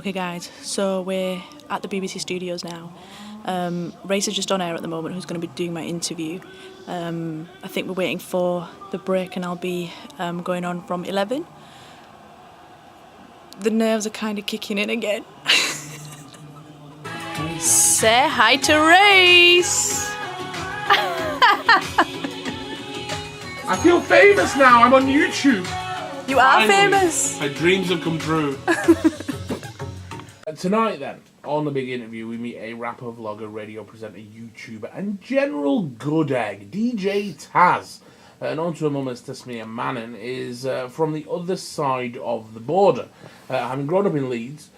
Okay guys, so we're at the BBC studios now. Race is just on air at the moment, who's going to be doing my interview. I think we're waiting for the break and I'll be going on from 11. The nerves are kind of kicking in again. Say hi to Race! I feel famous now, I'm on YouTube. You are Finally, famous! my dreams have come true. Tonight then, on the big interview, we meet a rapper, vlogger, radio presenter, YouTuber and general good egg, DJ Taz. And on to a moment, Tasmia Manon is from the other side of the border. Having grown up in Leeds,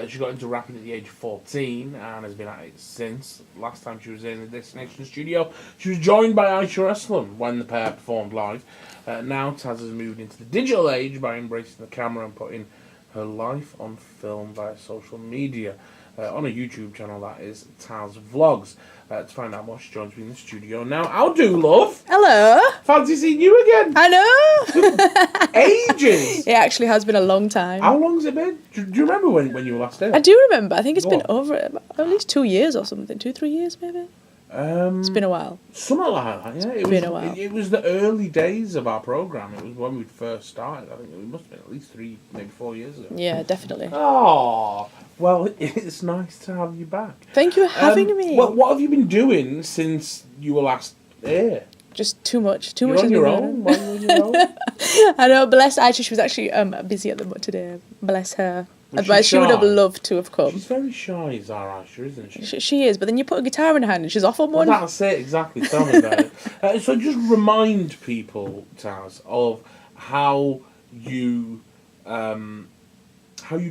she got into rapping at the age of 14 and has been at it since. Last time she was in the Desi Nation studio, she was joined by Aisha Eslam when the pair performed live. Now Taz has moved into the digital age by embracing the camera and putting her life on film via social media. On a YouTube channel that is Taz Vlogs. To find out more, she joins me in the studio now. How do, love? Hello! Fancy seeing you again. I know! Ages! It actually has been a long time. How long has it been? Do you remember when you were last there? I do remember. I think it's been What? over at least 2 years or something. 2-3 years maybe? It's been a while. Something like that, yeah. It's been a while. It was the early days of our programme. It was when we first started. I think it must have been at least 3, maybe 4 years ago. Yeah, definitely. Oh, well, it's nice to have you back. Thank you for having me. Well, what have you been doing since you were last here? Just too much. Too You're much on has your been own? going Why are you on your own? on. I know, bless Aisha. She was actually busy at the today. Bless her. Was Otherwise, she she would have shy? loved to have come. She's very shy, Zara Asher, isn't she? She is, but then you put a guitar in her hand and she's off on Well, one. that's it, exactly. Tell me about it. So just remind people, Taz, of how you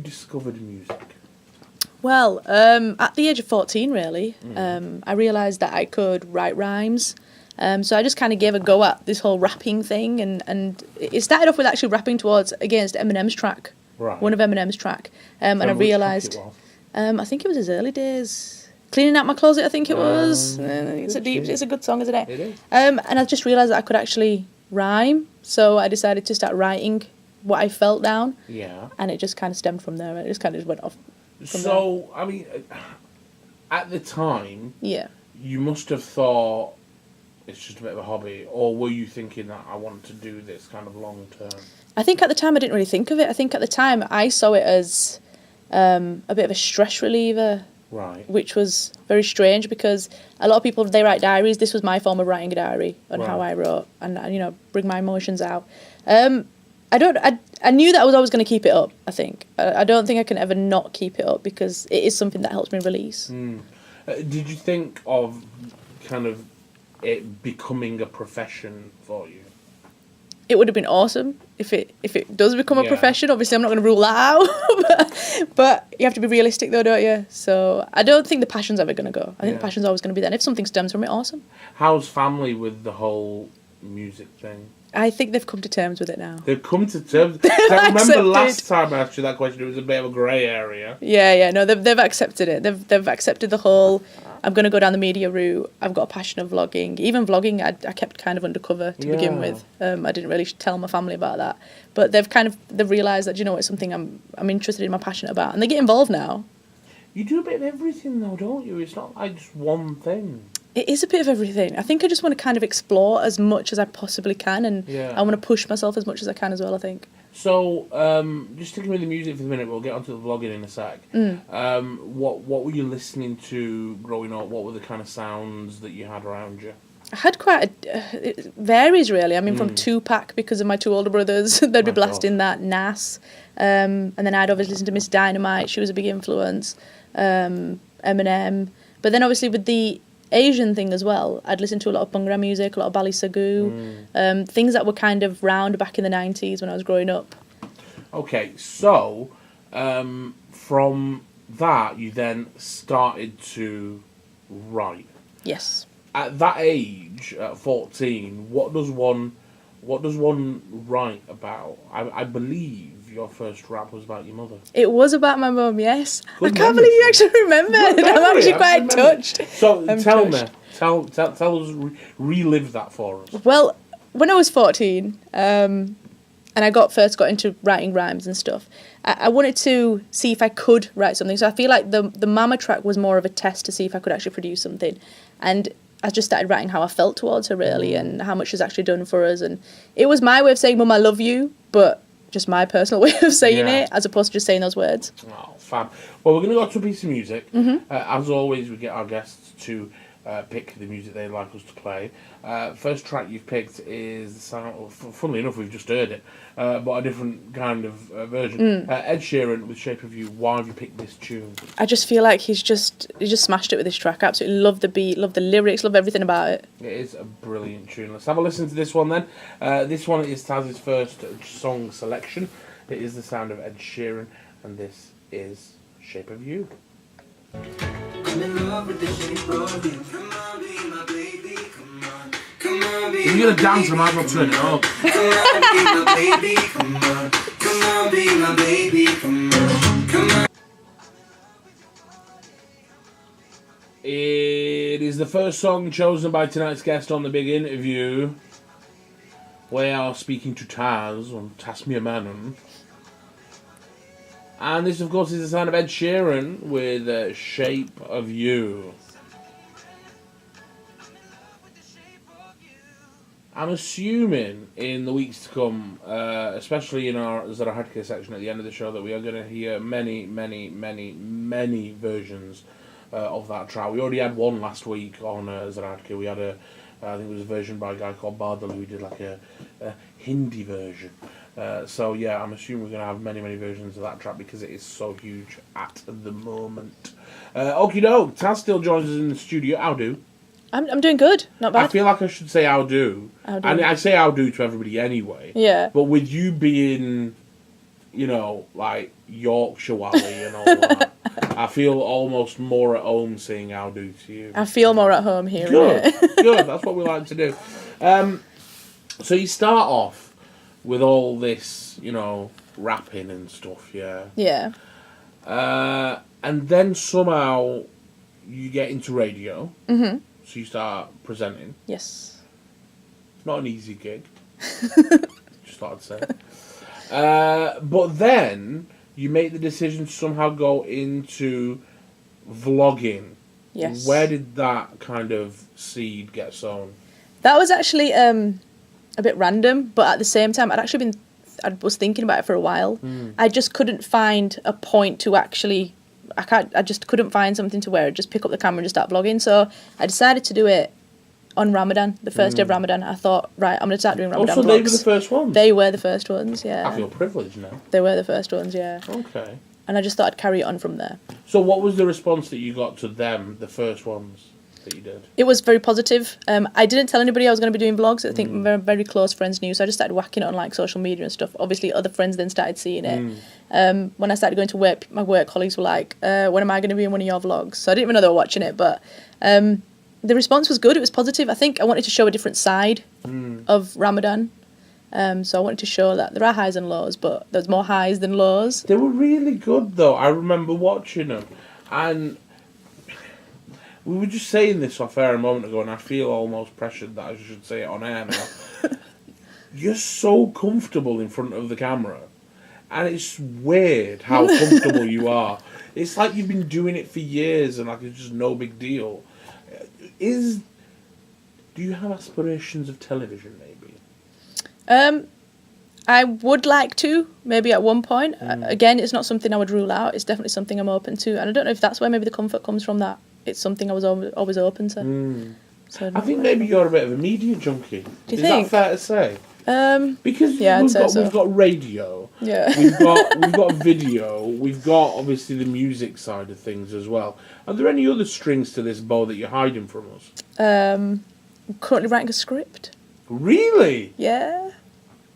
discovered music. Well, at the age of 14, really, I realised that I could write rhymes. So I just kind of gave a go at this whole rapping thing, and it started off with actually rapping against Eminem's track, Right. one of Eminem's track, and I Remember which track realised, it was? I think it was his early days, cleaning out my closet. I think it was. It's a good song, isn't it? It is. And I just realised that I could actually rhyme, so I decided to start writing what I felt down, Yeah. and it just kind of stemmed from there. It just kind of went off. So, I mean, at the time, Yeah. you must have thought it's just a bit of a hobby, or were you thinking that I want to do this kind of long term? I think at the time I didn't really think of it. I think at the time I saw it as a bit of a stress reliever, Right. which was very strange because a lot of people, they write diaries. This was my form of writing a diary on how I wrote and, bring my emotions out. I knew that I was always going to keep it up, I think. I don't think I can ever not keep it up because it is something that helps me release. Did you think of kind of it becoming a profession for you? It would have been awesome if it does become a Yeah. profession. Obviously, I'm not going to rule that out, but you have to be realistic, though, don't you? So I don't think the passion's ever going to go. I think the passion's always going to be there. And if something stems from it, awesome. How's family with the whole music thing? I think they've come to terms with it now. They've come to terms. I remember accepted. last time I asked you that question, it was a bit of a grey area. Yeah, no, they've accepted it. They've accepted the whole. I'm going to go down the media route. I've got a passion of vlogging. Even vlogging, I kept kind of undercover to begin with. I didn't really tell my family about that. But they've realised that, it's something I'm interested in, I'm passionate about, and they get involved now. You do a bit of everything though, don't you? It's not like just one thing. It is a bit of everything. I think I just want to kind of explore as much as I possibly can, and I want to push myself as much as I can as well, I think. So, just sticking with the music for the minute, we'll get onto the vlogging in a sec. What were you listening to growing up? What were the kind of sounds that you had around you? I had it varies really. I mean, from Tupac, because of my 2 older brothers, they'd be blasting that, Nas. And then I'd obviously listen to Miss Dynamite, she was a big influence, Eminem. But then obviously with the Asian thing as well, I'd listen to a lot of Bhangra music, a lot of Bali Sagoo, things that were kind of round back in the 90s when I was growing up. Okay, so from that you then started to write. Yes. At that age, at 14, what does one write about? I believe your first rap was about your mother. It was about my mum, yes. Good I can't memory. believe you actually remembered. I'm actually quite touched. So tell touched. us, relive that for us. Well, when I was 14, and I first got into writing rhymes and stuff, I wanted to see if I could write something. So I feel like the Mama track was more of a test to see if I could actually produce something. And I just started writing how I felt towards her, really, and how much she's actually done for us. And it was my way of saying, Mum, I love you, but just my personal way of saying it, as opposed to just saying those words. Oh, fab. Well, we're going to go to a piece of music. As always, we get our guests to pick the music they'd like us to play. First track you've picked is the sound. Funnily enough, we've just heard it, but a different kind of version. Ed Sheeran with "Shape of You." Why have you picked this tune? I just feel like he just smashed it with this track. I absolutely love the beat, love the lyrics, love everything about it. It is a brilliant tune. Let's have a listen to this one then. This one is Taz's first song selection. It is the sound of Ed Sheeran, and this is "Shape of You." I'm in love with the shape of you. Come on, be my baby. Come on. Come on, be If you're going to dance, I might as well turn it up. Come on, be my baby. Come on. Come on, be my baby. Come on. Come on. It is the first song chosen by tonight's guest on the big interview. We are speaking to Taz on Tasmia Manon. And this, of course, is the sound of Ed Sheeran with "Shape of You." I'm assuming in the weeks to come, especially in our Zarahadke section at the end of the show, that we are going to hear many, many, many, many versions of that track. We already had one last week on Zarahadke. We had I think it was a version by a guy called Bardal who did like a Hindi version. So yeah, I'm assuming we're going to have many, many versions of that track because it is so huge at the moment. Okie doke, Taz still joins us in the studio. How do? I'm doing good, not bad. I feel like I should say how do. And I say how do to everybody anyway. Yeah. But with you being, you know, like Yorkshire Wally and all that, I feel almost more at home saying how do to you. I feel more at home hearing Good, it. good. That's what we like to do. So you start off with all this, you know, rapping and stuff, yeah. Yeah. And then somehow you get into radio. Mm-hmm. So you start presenting. Yes. It's not an easy gig. Just thought I'd say. But then you make the decision to somehow go into vlogging. Yes. Where did that kind of seed get sown? That was actually a bit random, but at the same time, I was thinking about it for a while. I just couldn't find a point to actually. I just couldn't find something to where I'd just pick up the camera and just start vlogging. So I decided to do it on Ramadan, the first day of Ramadan. I thought, right, I'm going to start doing Ramadan vlogs. They were the first ones? They were the first ones, yeah. I feel privileged now. They were the first ones, yeah. Okay. And I just thought I'd carry it on from there. So what was the response that you got to them, the first ones that you did? It was very positive. I didn't tell anybody I was going to be doing vlogs. I think my very close friends knew, so I just started whacking it on like social media and stuff. Obviously, other friends then started seeing it. When I started going to work, my work colleagues were like, when am I going to be in one of your vlogs? So I didn't even know they were watching it, but the response was good. It was positive. I think I wanted to show a different side of Ramadan. So I wanted to show that there are highs and lows, but there's more highs than lows. They were really good, though. I remember watching them. And we were just saying this off air a moment ago, and I feel almost pressured that I should say it on air now. You're so comfortable in front of the camera. And it's weird how comfortable you are. It's like you've been doing it for years and like it's just no big deal. Do you have aspirations of television, maybe? I would like to, maybe at one point. Again, it's not something I would rule out. It's definitely something I'm open to. And I don't know if that's where maybe the comfort comes from, that it's something I was always open to. So I think maybe you're a bit of a media junkie. Do you think? Is that fair to say? Because yeah, we've got radio, we've got video, we've got obviously the music side of things as well. Are there any other strings to this bow that you're hiding from us? I'm currently writing a script. Really? Yeah.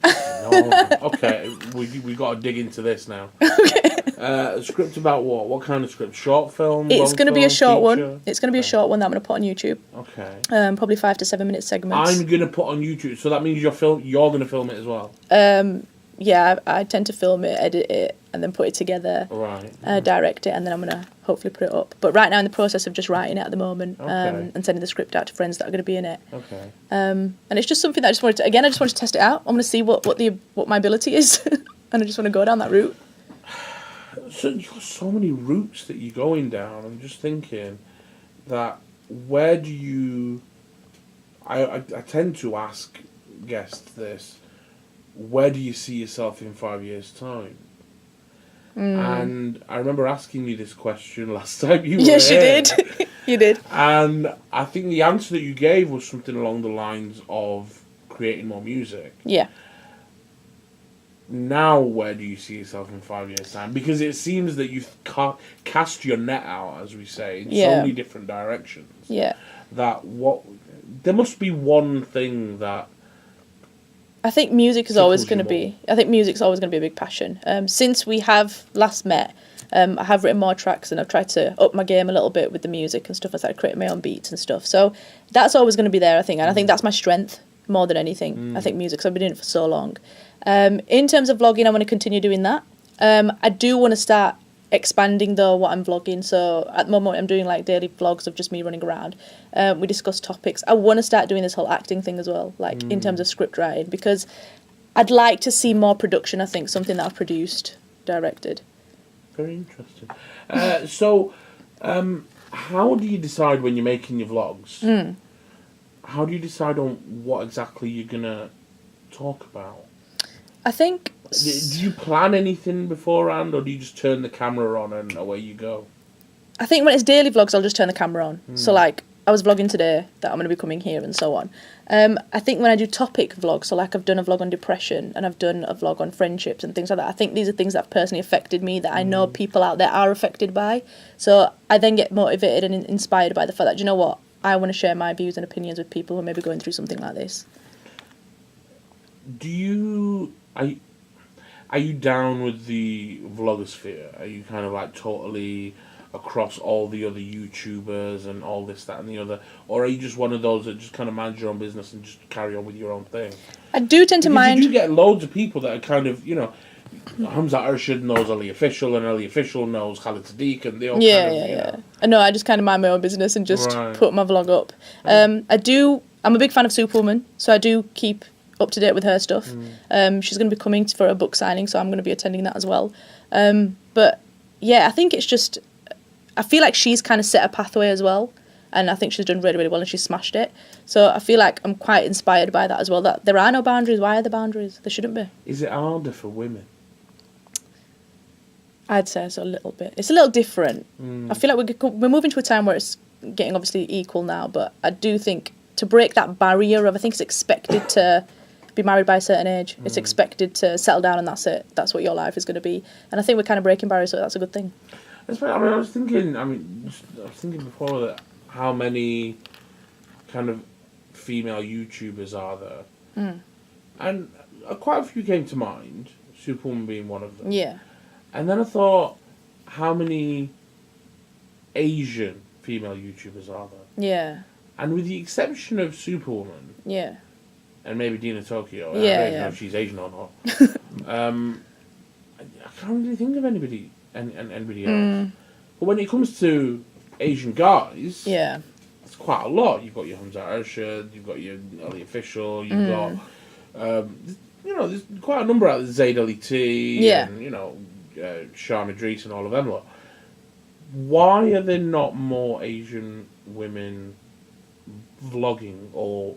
No. Okay, we got to dig into this now. Okay. A script about what? What kind of script? Short film? It's going to be a short feature? one. It's going to be a short one that I'm going to put on YouTube. Okay. Probably 5 to 7 minute segments. I'm going to put on YouTube, so that means you're going to film it as well. I tend to film it, edit it, and then put it together, Right. direct it, and then I'm going to hopefully put it up. But right now in the process of just writing it at the moment, Okay. and sending the script out to friends that are going to be in it. Okay. And it's just something that I just wanted to test it out. I want to see what my ability is, and I just want to go down that route. So you've got so many routes that you're going down. I'm just thinking that where do you... I tend to ask guests this. Where do you see yourself in 5 years' time? And I remember asking you this question last time you were Yes, you here. did. You did. And I think the answer that you gave was something along the lines of creating more music. Yeah. Now, where do you see yourself in 5 years' time? Because it seems that you've cast your net out, as we say, in so many different directions. Yeah. There must be one thing that... I think music is always going to Tickles you be. I think music's always going to be a big passion. Since we have last met, I have written more tracks and I've tried to up my game a little bit with the music and stuff. I started creating my own beats and stuff. So that's always going to be there, I think, and I think that's my strength more than anything. I think music. 'Cause I've been doing it for so long. In terms of vlogging, I want to continue doing that. I do want to start expanding though what I'm vlogging. So at the moment I'm doing like daily vlogs of just me running around. We discuss topics. I want to start doing this whole acting thing as well, like in terms of script writing, because I'd like to see more production. I think something that I've produced, directed. Very interesting. So, how do you decide when you're making your vlogs? How do you decide on what exactly you're gonna talk about? I think... Do you plan anything beforehand, or do you just turn the camera on and away you go? I think when it's daily vlogs, I'll just turn the camera on. So like, I was vlogging today that I'm going to be coming here and so on. I think when I do topic vlogs, so like I've done a vlog on depression and I've done a vlog on friendships and things like that, I think these are things that have personally affected me that I know people out there are affected by. So I then get motivated and inspired by the fact that, do you know what, I want to share my views and opinions with people who are maybe going through something like this. Are you down with the vlogosphere? Are you kind of like totally across all the other YouTubers and all this, that and the other? Or are you just one of those that just kind of mind your own business and just carry on with your own thing? I do tend to mind... You do get loads of people that are kind of, you know, Hamza Arshid knows Ali Official and Ali Official knows Khalid Sadiq and they all Yeah. I know, I just kind of mind my own business and just put my vlog up. I'm a big fan of Superwoman, so I do keep up to date with her stuff. She's going to be coming for a book signing, so I'm going to be attending that as well. But yeah, I think it's just, I feel like she's kind of set a pathway as well, and I think she's done really, really well and she's smashed it. So I feel like I'm quite inspired by that as well, that there are no boundaries. Why are there boundaries? There shouldn't be. Is it harder for women? I'd say so, a little bit. It's a little different. I feel like we're moving to a time where it's getting obviously equal now, but I do think to break that barrier of, I think it's expected to be married by a certain age. It's expected to settle down and that's it. That's what your life is going to be. And I think we're kind of breaking barriers, so that's a good thing. I was thinking before that how many kind of female YouTubers are there? And quite a few came to mind, Superwoman being one of them. Yeah. And then I thought, how many Asian female YouTubers are there? Yeah. And with the exception of Superwoman, Yeah. and maybe Dina Tokyo, I Yeah, don't even yeah. know if she's Asian or not. I can't really think of anybody else. But when it comes to Asian guys, Yeah. it's quite a lot. You've got your Hamza Arshad, you've got your Ali Official, you've got, there's quite a number out there, Zayd Ali T, Yeah. and, Sham Idris and all of them lot. Why are there not more Asian women vlogging or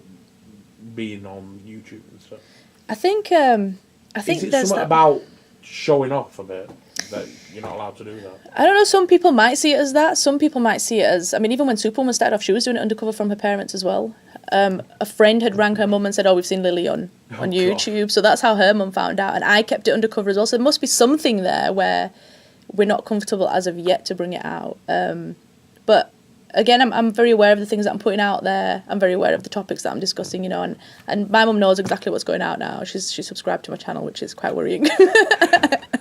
being on YouTube and stuff? I think Is it there's something that... about showing off a bit that you're not allowed to do that? I don't know, some people might see it as that. Some people might see it as... I mean, even when Superwoman started off, she was doing it undercover from her parents as well. A friend had rang her mum and said, we've seen Lily on YouTube. So that's how her mum found out. And I kept it undercover as well. So there must be something there where we're not comfortable as of yet to bring it out. But again, I'm very aware of the things that I'm putting out there. I'm very aware of the topics that I'm discussing, and my mum knows exactly what's going out now. She's subscribed to my channel, which is quite worrying.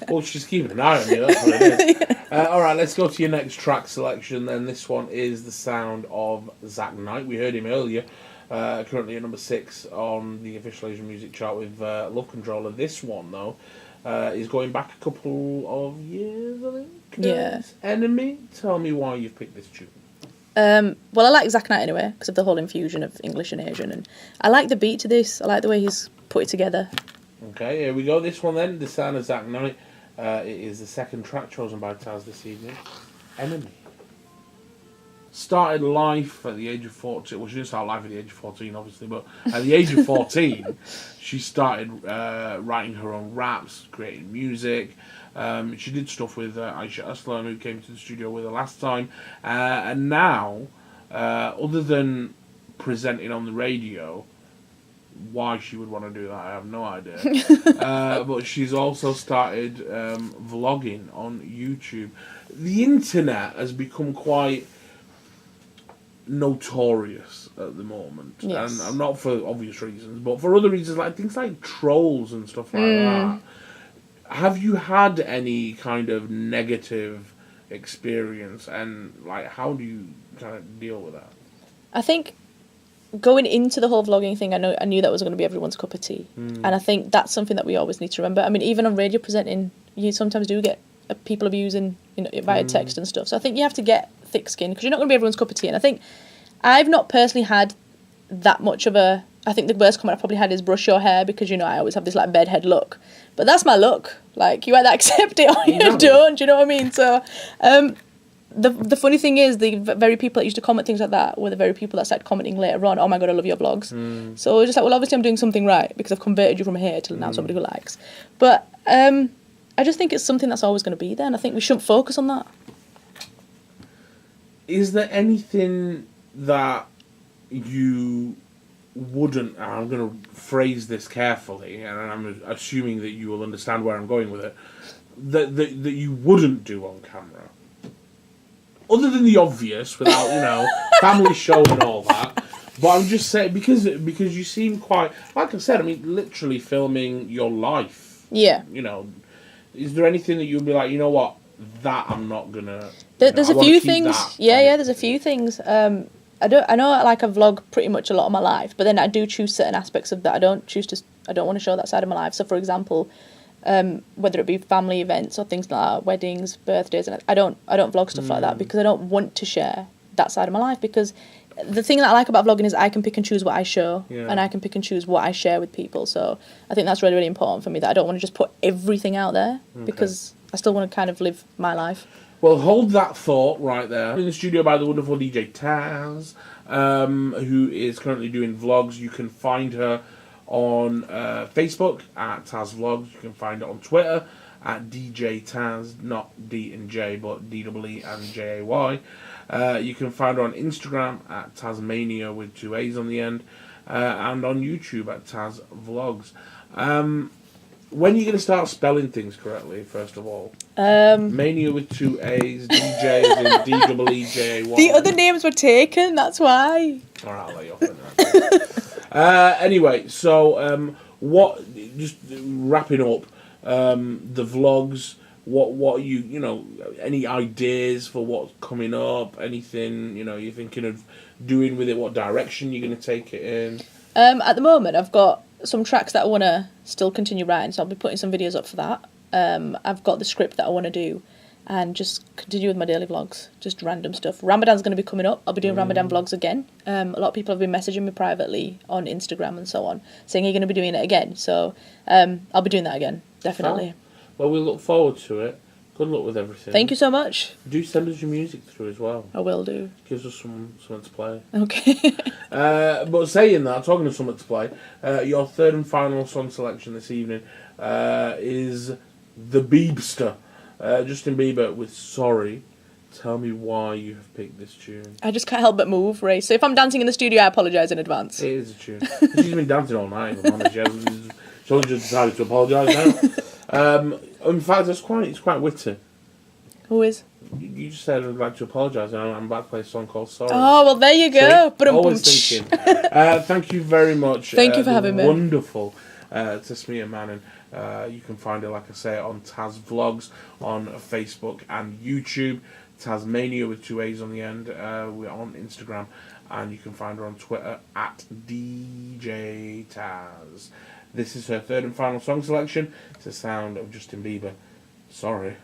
Well, she's keeping an eye on you, that's what it is. All right, let's go to your next track selection then. This one is the sound of Zach Knight. We heard him earlier. Currently at number 6 on the official Asian music chart with Love Controller. This one, though, is going back a couple of years, I think. Yeah. Enemy. Tell me why you've picked this tune. Well, I like Zack Knight anyway, because of the whole infusion of English and Asian. And I like the beat to this. I like the way he's put it together. Okay, here we go. This one then, The Sound of Zack Knight. It is the second track chosen by Taz this evening. Enemy. Started life at the age of 14. Well, she didn't start life at the age of 14, obviously, but at the age of 14, she started writing her own raps, creating music. She did stuff with Aisha Aslan, who came to the studio with her last time. And now, other than presenting on the radio, why she would want to do that, I have no idea. But she's also started vlogging on YouTube. The internet has become quite notorious at the moment, yes. And not for obvious reasons, but for other reasons, like things like trolls and stuff like that. Have you had any kind of negative experience, and like how do you kind of deal with that? I think going into the whole vlogging thing, I knew that was going to be everyone's cup of tea, and I think that's something that we always need to remember. I mean, even on radio presenting, you sometimes do get people abusing, via text and stuff. So I think you have to get thick skin, because you're not going to be everyone's cup of tea. And I think I've not personally had that much of a... I think the worst comment I probably had is brush your hair, because, I always have this, like, bedhead look. But that's my look. Like, you either accept it or you don't, do you know what I mean? So, the funny thing is, the very people that used to comment things like that were the very people that started commenting later on, oh my God, I love your vlogs. So it's just like, well, obviously I'm doing something right, because I've converted you from here to now somebody who likes. But I just think it's something that's always going to be there, and I think we shouldn't focus on that. Is there anything that you wouldn't, and I'm going to phrase this carefully, and I'm assuming that you will understand where I'm going with it, that you wouldn't do on camera? Other than the obvious, without, family show and all that. But I'm just saying, because you seem quite, like I said, I mean, literally filming your life. Yeah. Is there anything that you'd be like, you know what, that I'm not gonna... There's a few things. Yeah, there's a few things. I know I vlog pretty much a lot of my life, but then I do choose certain aspects of that. I don't want to show that side of my life. So, for example, whether it be family events or things like that, weddings, birthdays, and I don't vlog stuff like that, because I don't want to share that side of my life. Because the thing that I like about vlogging is I can pick and choose what I show, and I can pick and choose what I share with people. So I think that's really, really important for me, that I don't want to just put everything out there, because I still want to kind of live my life. Well, hold that thought right there. In the studio by the wonderful DJ Taz, who is currently doing vlogs. You can find her on Facebook at Taz Vlogs. You can find it on Twitter at DJ Taz, not D and J, but D-E-E and J-A-Y. You can find her on Instagram at Tasmania with 2 A's on the end, and on YouTube at Taz Vlogs. When are you going to start spelling things correctly, first of all? Mania with 2 A's, DJ is in D-E-E-J-A-Y. The other names were taken, that's why. All right, I'll let you off it. Anyway, so just wrapping up, the vlogs, what are you any ideas for what's coming up, anything, you're thinking of doing with it, what direction you're going to take it in? At the moment, I've got some tracks that I want to still continue writing, so I'll be putting some videos up for that. I've got the script that I want to do, and just continue with my daily vlogs, just random stuff. Ramadan's going to be coming up. I'll be doing Ramadan vlogs again. A lot of people have been messaging me privately on Instagram and so on, saying you're going to be doing it again. So I'll be doing that again, definitely. Oh. Well, we look forward to it. Good luck with everything. Thank you so much. Do send us your music through as well. I will do. Gives us something to play. Okay. But saying that, talking of something to play, your third and final song selection this evening is The Biebster. Justin Bieber with Sorry. Tell me why you have picked this tune. I just can't help but move, Ray. So if I'm dancing in the studio, I apologise in advance. It is a tune. She's been dancing all night, if I'm honest. She's only just decided to apologise now. In fact, it's quite witty. Who is? You just said I'd like to apologise, and I'm about to play a song called Sorry. Oh, well, there you go. But always thinking. Thank you very much. Thank you for having me. Wonderful. Tasmia Manning. You can find it, like I say, on Taz Vlogs on Facebook and YouTube. Tasmania with 2 A's on the end. We're on Instagram and you can find her on Twitter at DJ Taz. This is her third and final song selection. It's the sound of Justin Bieber. Sorry.